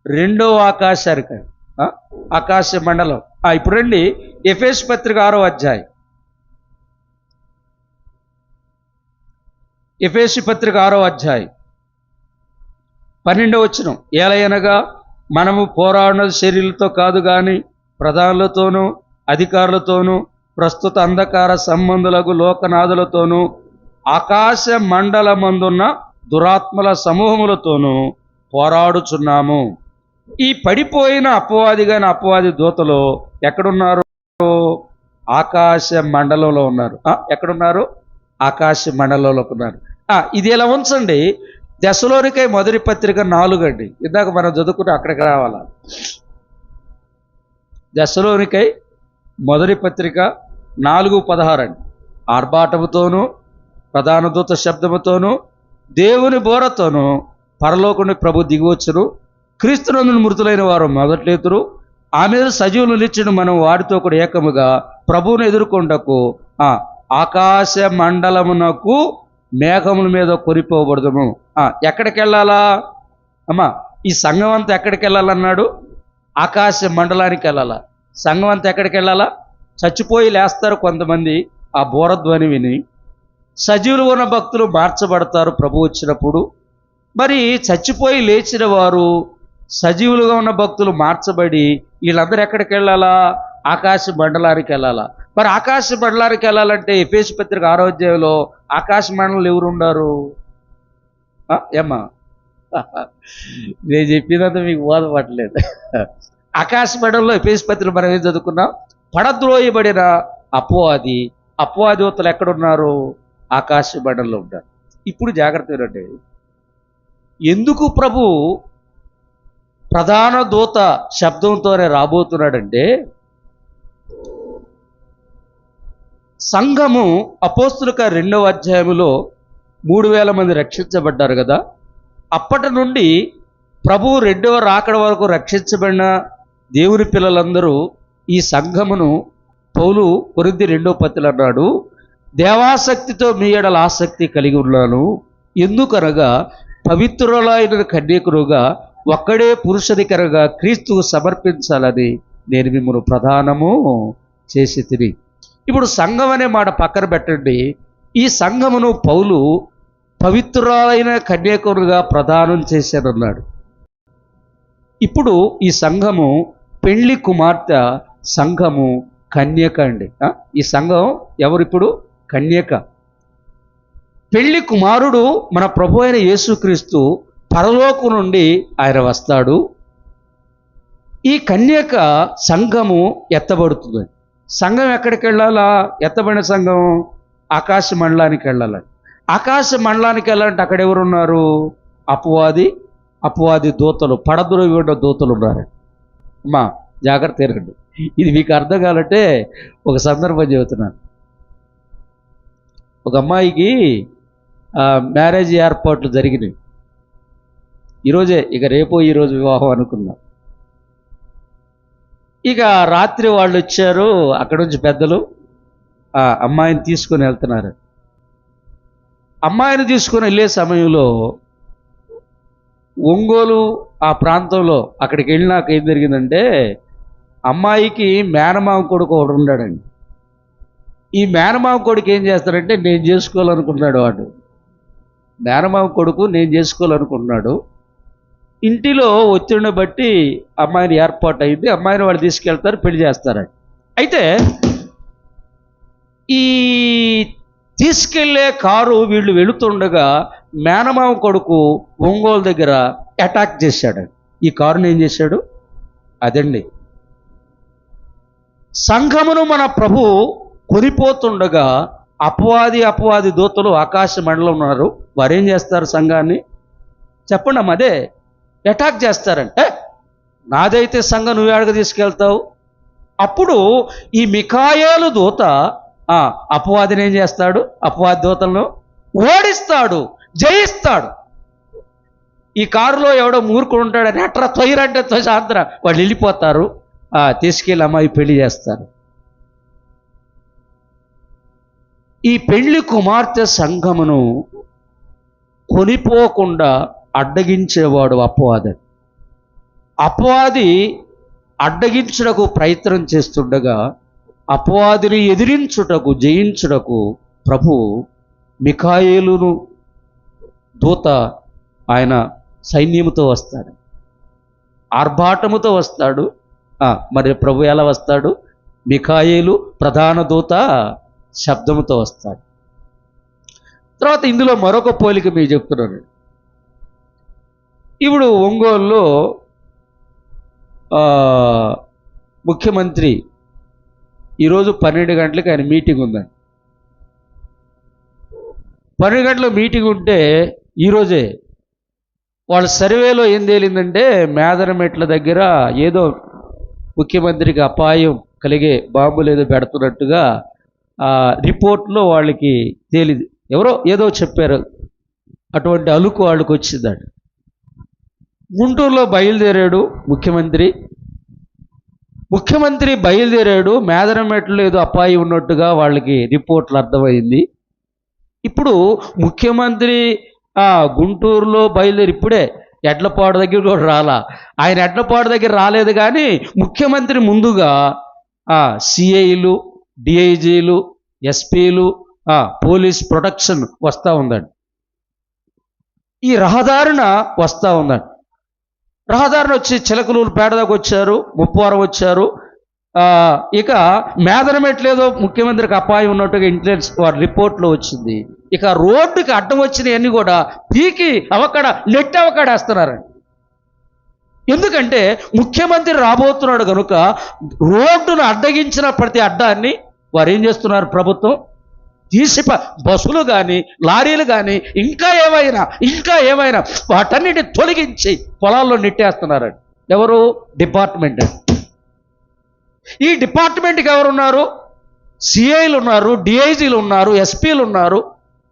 S1: 2వ ఆకాశానికి, ఆకాశ మండలం. ఇప్పుడు రండి ఎఫెసీ పత్రిక 6వ అధ్యాయం. ఎఫెసీ పత్రిక 6వ అధ్యాయం 12వ వచనం. ఏలయనగా మనము పోరాడినది శరీరులతో కాదు గాని ప్రధానులతోనూ అధికారులతోనూ ప్రస్తుత అంధకార సంబంధులకు లోకనాథులతోనూ ఆకాశ మండలమందున్న దురాత్మల సమూహములతోనూ పోరాడుచున్నాము. ఈ పడిపోయిన అపవాది దూతలు ఎక్కడున్నారు? ఆకాశ మండలంలో ఉన్నారు. ఎక్కడున్నారు? ఆకాశ మండలంలో ఉన్నారు. ఇది ఎలా ఉంచండి, దెస్సలోనికై మొదటి పత్రిక 4 అండి. ఇందాక మనం చదువుకుంటే అక్కడికి రావాలా. దెస్సలోనికై మొదటి పత్రిక 4:16 అండి. ఆర్భాటముతోనూ ప్రధాన దూత శబ్దముతోనూ దేవుని బోరతోనూ పరలోకుని ప్రభు దిగివచ్చును, క్రీస్తునందు మృతులైన వారు మొదట్లేతురు, ఆ మీద సజీవులు నిలిచిన మనం వారితో కూడా ఏకముగా ప్రభువును ఎదుర్కొంటకు ఆకాశ మండలమునకు మేఘముల మీద కొనిపోబడదుము. ఎక్కడికి వెళ్ళాలా అమ్మా? ఈ సంఘం అంతా ఎక్కడికి వెళ్ళాలన్నాడు? ఆకాశ మండలానికి వెళ్ళాలా. సంఘం అంతా ఎక్కడికి వెళ్ళాలా? చచ్చిపోయి లేస్తారు కొంతమంది ఆ బోరధ్వని విని. సజీవులు ఉన్న భక్తులు మార్చబడతారు ప్రభు వచ్చినప్పుడు. మరి చచ్చిపోయి లేచిన వారు, సజీవులుగా ఉన్న భక్తులు మార్చబడి వీళ్ళందరూ ఎక్కడికి వెళ్ళాలా? ఆకాశ మండలానికి వెళ్ళాలా. మరి ఆకాశ మండలానికి వెళ్ళాలంటే ఎఫెసు పత్రిక 6వ అధ్యాయంలో ఆకాశ మండలంలో ఎవరు ఉన్నారు? ఏమ్మా, నేను చెప్పినంత మీకు బోధపడలేదు. ఆకాశ మండలంలో ఎఫెసు పత్రిక మనం ఏం చదువుకున్నాం? పడద్రోయబడిన అపవాదివతలు ఎక్కడున్నారు? ఆకాశ మండలంలో ఉంటారు. ఇప్పుడు జాగ్రత్త ఏంటంటే, ఎందుకు ప్రభు ప్రధాన దూత శబ్దంతోనే రాబోతున్నాడంటే, సంఘము అపోస్తులక 2వ అధ్యాయంలో 3000 మంది రక్షించబడ్డారు కదా. అప్పటి నుండి ప్రభు 2వ రాకడ వరకు రక్షించబడిన దేవుని పిల్లలందరూ ఈ సంఘమును పౌలు కొరింథీ 2వ పత్రికలో అన్నాడు, దేవాసక్తితో మీ ఎడల ఆసక్తి కలిగి ఉన్నాను, ఎందుకనగా పవిత్రులైన కన్యకులుగా ఒక్కడే పురుషధికరగా క్రీస్తుకు సమర్పించాలని నేను మిమ్మల్ని ప్రధానము చేసి తిని. ఇప్పుడు సంఘం అనే మాట పక్కన పెట్టండి. ఈ సంఘమును పౌలు పవిత్రులైన కన్యకులుగా ప్రదానం చేశానన్నాడు. ఇప్పుడు ఈ సంఘము పెళ్లి కుమార్తె, సంఘము కన్యక అండి. ఈ సంఘం ఎవరిప్పుడు? కన్యక. పెళ్లి కుమారుడు మన ప్రభు అయిన యేసుక్రీస్తు పరలోకం నుండి ఆయన వస్తాడు. ఈ కన్యక సంఘము ఎత్తబడుతుంది. సంఘం ఎక్కడికి వెళ్ళాలా? ఎత్తబడిన సంఘం ఆకాశ మండలానికి వెళ్ళాలి. ఆకాశ మండలానికి వెళ్ళాలంటే అక్కడ ఎవరున్నారు? అపవాది దూతలు, పడద్రోయబడిన దూతలు ఉన్నారు. అమ్మా జాగ్రత్త తిరగండి. ఇది మీకు అర్థం కావాలంటే ఒక సందర్భం చెబుతున్నాను. ఒక అమ్మాయికి మ్యారేజ్ ఏర్పాట్లు జరిగినాయి. ఈరోజే, ఇక రేపో ఈరోజు వివాహం అనుకున్నాం. ఇక రాత్రి వాళ్ళు వచ్చారు, అక్కడ నుంచి పెద్దలు అమ్మాయిని తీసుకొని వెళ్తున్నారు. అమ్మాయిని తీసుకొని వెళ్ళే సమయంలో ఒంగోలు ఆ ప్రాంతంలో అక్కడికి వెళ్ళినాక ఏం జరిగిందంటే, అమ్మాయికి మేనమామ కొడుకు ఒకడు ఉన్నాడండి. ఈ మేనమామ కొడుకు ఏం చేస్తాడంటే, నేను చేసుకోవాలనుకున్నాడు. వాడు మేనమామ కొడుకు నేను చేసుకోవాలనుకుంటున్నాడు. ఇంటిలో ఒత్తిడిని బట్టి అమ్మాయిని ఏర్పాటు అయింది. అమ్మాయిని వాళ్ళు తీసుకెళ్తారు, పెళ్లి చేస్తారండి. అయితే ఈ తీసుకెళ్లే కారు వీళ్ళు వెళుతుండగా మేనమామ కొడుకు ఒంగోలు దగ్గర అటాక్ చేశాడు. ఈ కారుని ఏం చేశాడు? అదండి, సంఘమును మన ప్రభు కొనిపోతుండగా అపవాది దూతలు ఆకాశ మండలం ఉన్నారు. వారేం చేస్తారు? సంఘాన్ని చెప్పండి అమ్మ, అదే అటాక్ చేస్తారంటే, నాదైతే సంఘం నువ్వు ఎడగ తీసుకెళ్తావు? అప్పుడు ఈ మిఖాయేలు దూత అపవాదిని ఏం చేస్తాడు? అపవాది దూతలను ఓడిస్తాడు, జయిస్తాడు. ఈ కారులో ఎవడో మూర్ఖుడు ఉంటాడని అట్రా తొయ్యరంటే తొయ్యాంతర వాళ్ళు వెళ్ళిపోతారు. తీసుకెళ్ళి అమ్మాయి పెళ్లి చేస్తారు. ఈ పెళ్లి కుమార్తె సంఘమును కొనిపోకుండా అడ్డగించేవాడు అపవాది అడ్డగించుటకు ప్రయత్నం చేస్తుండగా, అపవాదిని ఎదిరించుటకు, జయించుటకు ప్రభు మిఖాయేలును దూత ఆయన సైన్యముతో వస్తాడు, ఆర్భాటముతో వస్తాడు. మరి ప్రభు ఎలా వస్తాడు? మిఖాయేలు ప్రధాన దూత శబ్దముతో వస్తాడు. తర్వాత ఇందులో మరొక పోలిక మీకు చెప్తున్నాను. ఇప్పుడు ఒంగోలులో ముఖ్యమంత్రి ఈరోజు 12 గంటలకు ఆయన మీటింగ్ ఉందండి. 12 గంటల మీటింగ్ ఉంటే ఈరోజే వాళ్ళ సర్వేలో ఏం తేలిందంటే, మేదరమెట్ల దగ్గర ఏదో ముఖ్యమంత్రికి అపాయం కలిగే బాంబులు ఏదో పెడుతున్నట్టుగా రిపోర్ట్లో వాళ్ళకి తేలింది. ఎవరో ఏదో చెప్పారు, అటువంటి అలుకు వాళ్ళకి వచ్చిందట. గుంటూరులో బయలుదేరాడు ముఖ్యమంత్రి బయలుదేరాడు. మేదరమెట్లో ఏదో అపాయం ఉన్నట్టుగా వాళ్ళకి రిపోర్ట్లు అర్థమైంది. ఇప్పుడు ముఖ్యమంత్రి గుంటూరులో బయలుదేరి ఇప్పుడే ఎడ్లపాడు దగ్గర కూడా రాలా. ఆయన ఎడ్లపాడు దగ్గర రాలేదు, కానీ ముఖ్యమంత్రి ముందుగా సిఐలు, డిఐజీలు, ఎస్పీలు, పోలీస్ ప్రొటెక్షన్ వస్తూ ఉందండి. ఈ రహదారిన వస్తూ ఉందండి. రహదారిని వచ్చి చిలకలూరు పేడ దాకా వచ్చారు, ముప్పవరం వచ్చారు. ఇక మేదనమెట్లేదో ముఖ్యమంత్రికి అపాయం ఉన్నట్టుగా ఇంటెలిజెన్స్ వారి రిపోర్ట్లో వచ్చింది. ఇక రోడ్డుకి అడ్డం వచ్చినవన్నీ కూడా పీకి అవక్కడ నెట్ అవకాడేస్తున్నారండి. ఎందుకంటే ముఖ్యమంత్రి రాబోతున్నాడు కనుక రోడ్డును అడ్డగించిన ప్రతి అడ్డాన్ని వారు ఏం చేస్తున్నారు, ప్రభుత్వం తీసి బస్సులు కానీ లారీలు కానీ ఇంకా ఏమైనా వాటన్నిటి తొలగించి పొలాల్లో నెట్టేస్తున్నారండి. ఎవరు? డిపార్ట్మెంట్. ఈ డిపార్ట్మెంట్కి ఎవరున్నారు? సిఐలు ఉన్నారు, డిఐజీలు ఉన్నారు, ఎస్పీలు ఉన్నారు,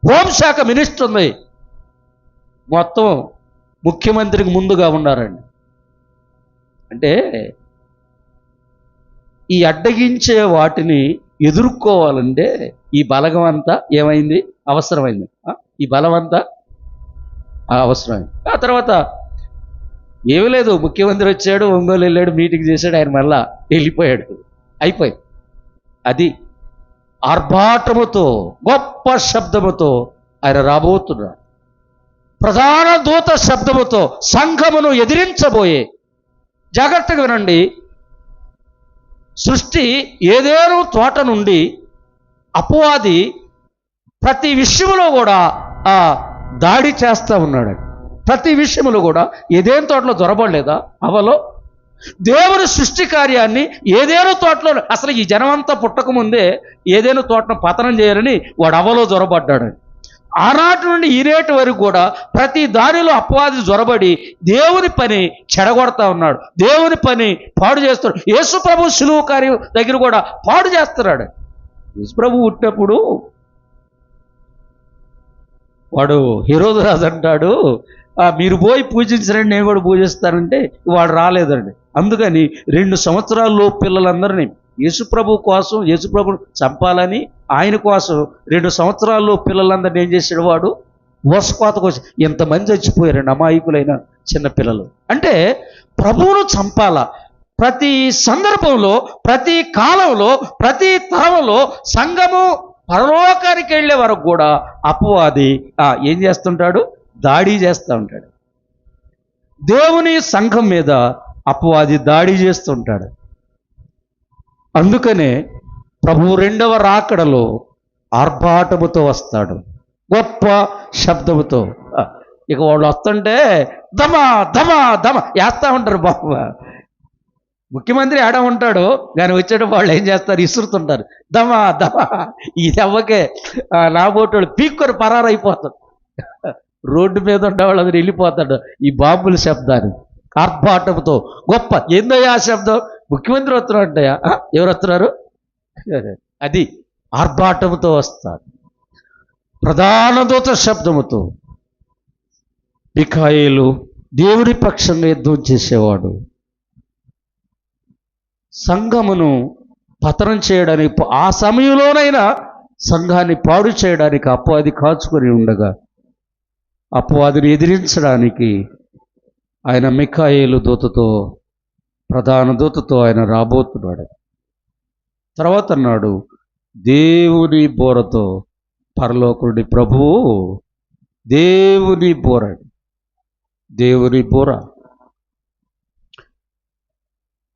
S1: హోంశాఖ మినిస్టర్ ఉంది. మొత్తం ముఖ్యమంత్రికి ముందుగా ఉన్నారండి. అంటే ఈ అడ్డగించే వాటిని ఎదుర్కోవాలంటే ఈ బలగం అంతా ఏమైంది? అవసరమైంది. ఈ బలం అంతా అవసరమైంది. ఆ తర్వాత ఏమీ లేదు, ముఖ్యమంత్రి వచ్చాడు, ఒంగోలు వెళ్ళాడు, మీటింగ్ చేశాడు, ఆయన మళ్ళా వెళ్ళిపోయాడు, అయిపోయింది. అది ఆర్భాటముతో గొప్ప శబ్దముతో ఆయన రాబోతున్నాడు. ప్రధాన దూత శబ్దముతో సంఘమును ఎదిరించబోయే. జాగ్రత్తగా వినండి. సృష్టి ఏదేను తోట నుండి అపవాది ప్రతి విషయంలో కూడా దాడి చేస్తూ ఉన్నాడు. ప్రతి విషయంలో కూడా ఏదేను తోటలో దొరబడలేదా? అవలో దేవుని సృష్టి కార్యాన్ని ఏదేను తోటలో, అసలు ఈ జనమంతా పుట్టకముందే ఏదేను తోటను పతనం చేయాలని వాడు అవలో దొరబడ్డాడు. ఆనాటి నుండి ఈనేటి వరకు కూడా ప్రతి దానిలో అపవాది జొరబడి దేవుని పని చెడగొడతా ఉన్నాడు, దేవుని పని పాడు చేస్తున్నాడు. యేసు ప్రభు శిలువ కార్యం దగ్గర కూడా పాడు చేస్తున్నాడు. యేసు ప్రభు పుట్టినప్పుడు వాడు హెరోదు రాజు అంటాడు, మీరు పోయి పూజించరండి, నేను కూడా పూజిస్తానంటే వాడు రాలేదండి. అందుకని 2 సంవత్సరాల్లో పిల్లలందరినీ యేసుప్రభు కోసం, యేసుప్రభుని చంపాలని ఆయన కోసం 2 సంవత్సరాల్లో పిల్లలందరినీ ఏం చేశాడు వాడు? ఓసకోత కోసం. ఎంతమంది చచ్చిపోయారండి అమాయకులైన చిన్నపిల్లలు. అంటే ప్రభువును చంపాలా. ప్రతి సందర్భంలో, ప్రతి కాలంలో, ప్రతి తరంలో సంఘము పరలోకానికి వెళ్ళే వరకు కూడా అపవాది ఏం చేస్తుంటాడు? దాడి చేస్తూ ఉంటాడు. దేవుని సంఘం మీద అపవాది దాడి చేస్తుంటాడు. అందుకనే ప్రభు 2వ రాకడలో ఆర్భాటముతో వస్తాడు, గొప్ప శబ్దముతో. ఇక వాళ్ళు వస్తుంటే దమ దమ దమ వేస్తూ ఉంటారు. బాబు ముఖ్యమంత్రి ఆడ ఉంటాడు కానీ వచ్చేటప్పుడు వాళ్ళు ఏం చేస్తారు? ఇసురుతుంటారు. దమ దమ. ఈ దెబ్బకే నాబోటోళ్ళు పీక్కొని పరారైపోతాడు. రోడ్డు మీద ఉండేవాళ్ళు అందరూ వెళ్ళిపోతాడు ఈ బాంబుల శబ్దాన్ని. ఆర్భాటముతో గొప్ప. ఏందయ్యా ఆ శబ్దం? ముఖ్యమంత్రి వస్తున్నారు అంటయా? ఎవరు వస్తున్నారు? అది ఆర్భాటముతో వస్తారు. ప్రధాన దూత శబ్దముతో. మిఖాయేలు దేవుని పక్షంగా యుద్ధం చేసేవాడు. సంఘమును పతనం చేయడానికి, ఆ సమయంలోనైనా సంఘాన్ని పాడు చేయడానికి అపవాది కాచుకొని ఉండగా అపవాదిని ఎదిరించడానికి ఆయన మిఖాయేలు దూతతో, ప్రధాన దూతతో ఆయన రాబోతున్నాడు. తర్వాత అన్నాడు, దేవుని బోరతో, పరలోకుడి ప్రభువు దేవుని బోర, దేవుని బోర.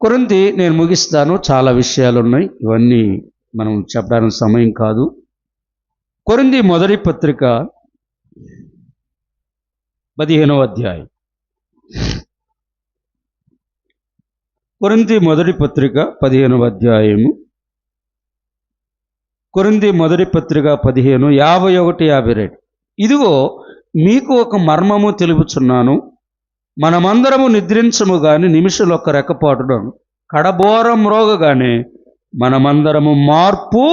S1: కొరింథీ నేను ముగిస్తాను, చాలా విషయాలు ఉన్నాయి, ఇవన్నీ మనం చెప్పడానికి సమయం కాదు. కొరింథీ మొదటి పత్రిక 15వ అధ్యాయం. కొరింథీ మొదటి పత్రిక 15వ అధ్యాయము. కొరింథీ మొదటి పత్రిక 15, 51, 52. ఇదిగో మీకు ఒక మర్మము తెలుపుచున్నాను. మనమందరము నిద్రించము గాని నిమిషాలొక్క రెక్కపాటున కడబోరం మ్రోగగానే మనమందరము మార్పు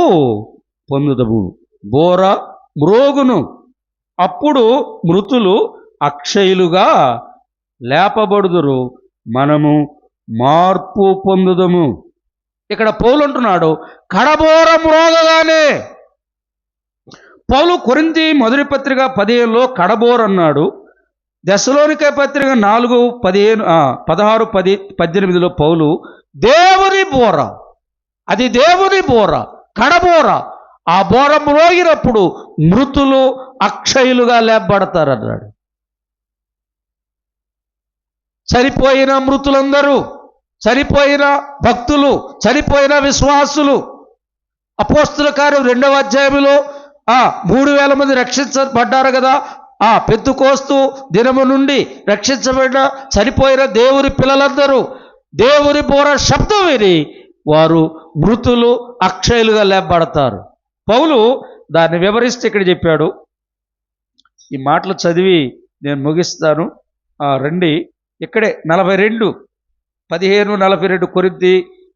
S1: పొందుదము. బోర మ్రోగును, అప్పుడు మృతులు అక్షయులుగా లేపబడుదురు, మనము మార్పు పొందుదము. ఇక్కడ పౌలు అంటున్నాడు కడబోరం మ్రోగగానే. పౌలు కొరింథీ మొదటి పత్రిక 15లో కడబోర అన్నాడు. దెస్సలోనికే పత్రిక 4:16-18లో పౌలు దేవుని బోర, అది దేవుని బోర, కడబోర. ఆ బోర మ్రోగినప్పుడు మృతులు అక్షయులుగా లేపబడతారన్నాడు. చనిపోయిన మృతులందరూ చనిపోయిన భక్తులు, చనిపోయిన విశ్వాసులు. అపోస్తుల కార్యం 2వ అధ్యాయంలో 3,000 మంది రక్షించబడ్డారు కదా. పెంతెకోస్తు దినము నుండి రక్షించబడిన చనిపోయిన దేవుని పిల్లలందరూ దేవుని బోర శబ్దం విని వారు మృతులు అక్షయులుగా లేపబడతారు. పౌలు దాన్ని వివరిస్తే ఇక్కడ చెప్పాడు. ఈ మాటలు చదివి నేను ముగిస్తాను. రండి, ఇక్కడే 15:42 కొరింథీ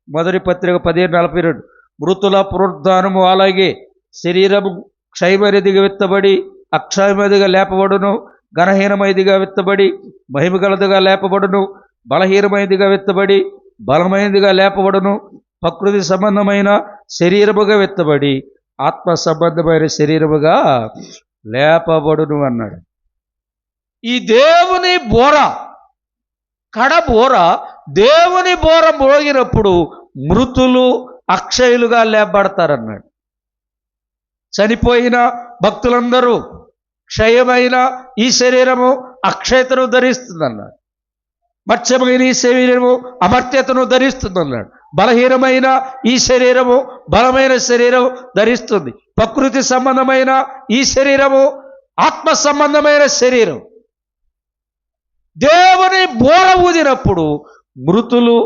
S1: మొదటి పత్రిక 15:42. మృతుల పునరుద్ధానము అలాగే శరీరము క్షయమైనదిగా విత్తబడి అక్షయమైనదిగా లేపబడును, ఘనహీనమైనదిగా విత్తబడి మహిమగలదిగా లేపబడును, బలహీనమైనదిగా విత్తబడి బలమైనదిగా లేపబడును, ప్రకృతి సంబంధమైన శరీరముగా విత్తబడి ఆత్మ సంబంధమైన శరీరముగా లేపబడును అన్నాడు. ఈ దేవుని బోర, కడబోర, దేవుని బోర మోగినప్పుడు మృతులు అక్షయులుగా లేపబడతారన్నాడు. చనిపోయిన భక్తులందరూ క్షయమైన ఈ శరీరము అక్షయతను ధరిస్తుందన్నాడు. మత్స్యమైన ఈ శరీరము అమర్త్యతను ధరిస్తుందన్నాడు. బలహీనమైన ఈ శరీరము బలమైన శరీరం ధరిస్తుంది. ప్రకృతి సంబంధమైన ఈ శరీరము ఆత్మ సంబంధమైన శరీరం. దేవుని బోర ఊదినప్పుడు మృతులు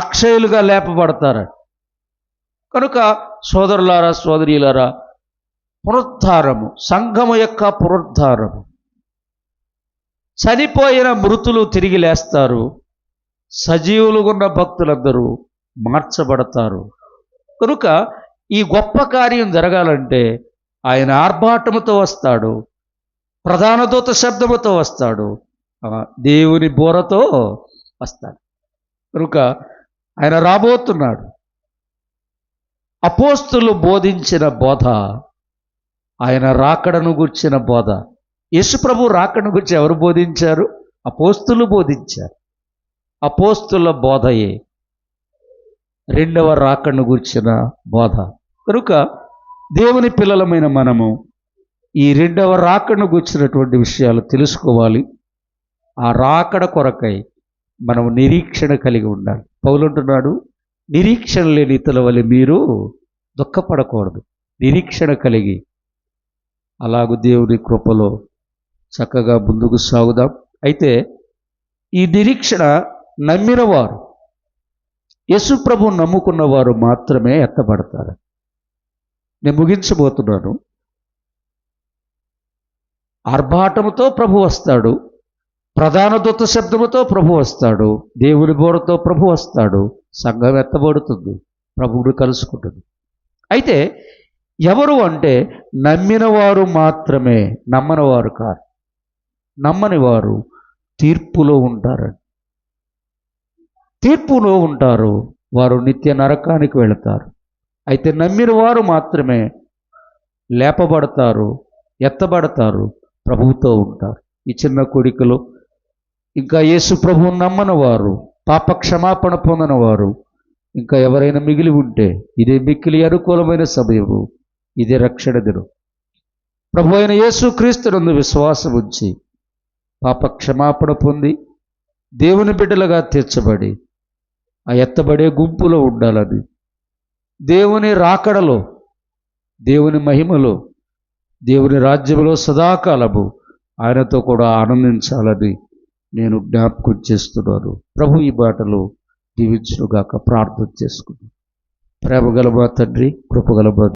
S1: అక్షయులుగా లేపబడతారు. కనుక సోదరులారా, సోదరీలారా, పునరుద్ధారము, సంఘము యొక్క పునరుద్ధారము, చనిపోయిన మృతులు తిరిగి లేస్తారు, సజీవులుగా ఉన్న భక్తులందరూ మార్చబడతారు. కనుక ఈ గొప్ప కార్యం జరగాలంటే ఆయన ఆర్భాటముతో వస్తాడు, ప్రధాన దూత శబ్దముతో వస్తాడు, దేవుని బోరతో వస్తాడు. కనుక ఆయన రాబోతున్నాడు. అపోస్తులు బోధించిన బోధ ఆయన రాకడను గుర్చిన బోధ. యేసుప్రభు రాకడను గురించి ఎవరు బోధించారు? అపోస్తులు బోధించారు. అపోస్తుల బోధయే 2వ రాకడను గుర్చిన బోధ. కనుక దేవుని పిల్లలమైన మనము ఈ 2వ రాకడను గుర్చినటువంటి విషయాలు తెలుసుకోవాలి. ఆ రాకడ కొరకై మనం నిరీక్షణ కలిగి ఉండాలి. పౌలు అంటున్నాడు, నిరీక్షణ లేని ఇతరుల వలె మీరు దుఃఖపడకూడదు, నిరీక్షణ కలిగి అలాగూ దేవుని కృపలో చక్కగా ముందుకు సాగుదాం. అయితే ఈ నిరీక్షణ నమ్మినవారు, యేసుప్రభు నమ్ముకున్నవారు మాత్రమే ఎత్తబడతారు. నేను ముగించబోతున్నాను. ఆర్భాటముతో ప్రభు వస్తాడు, ప్రధాన దూత శబ్దముతో ప్రభు వస్తాడు, దేవుని బోరతో ప్రభు వస్తాడు, సంఘం ఎత్తబడుతుంది, ప్రభువుని కలుసుకుంటుంది. అయితే ఎవరు అంటే నమ్మిన వారు మాత్రమే, నమ్మనివారు కాదు. నమ్మని వారు తీర్పులో ఉంటారండి. తీర్పులో ఉంటారు, వారు నిత్య నరకానికి వెళతారు. అయితే నమ్మిన వారు మాత్రమే లేపబడతారు, ఎత్తబడతారు, ప్రభువుతో ఉంటారు. ఈ చిన్న కోడికలో ఇంకా యేసు ప్రభువు నమ్మని వారు, పాప క్షమాపణ పొందని వారు ఇంకా ఎవరైనా మిగిలి ఉంటే ఇదే మిక్కిలి అనుకూలమైన సమయము, ఇదే రక్షణ దినం. ప్రభు అయిన యేసు క్రీస్తునందు విశ్వాసం ఉంచి పాప క్షమాపణ పొంది దేవుని బిడ్డలుగా తీర్చబడి ఆ ఎత్తబడే గుంపులో ఉండాలని, దేవుని రాకడలో, దేవుని మహిమలో, దేవుని రాజ్యంలో సదాకాలము ఆయనతో కూడా ఆనందించాలని నేను జ్ఞాపకం చేస్తున్నాను. ప్రభు ఈ మాటలు దీవించుగాక ప్రార్థన చేసుకున్నాను. ప్రేమగల మా తండ్రి, కృపగల మా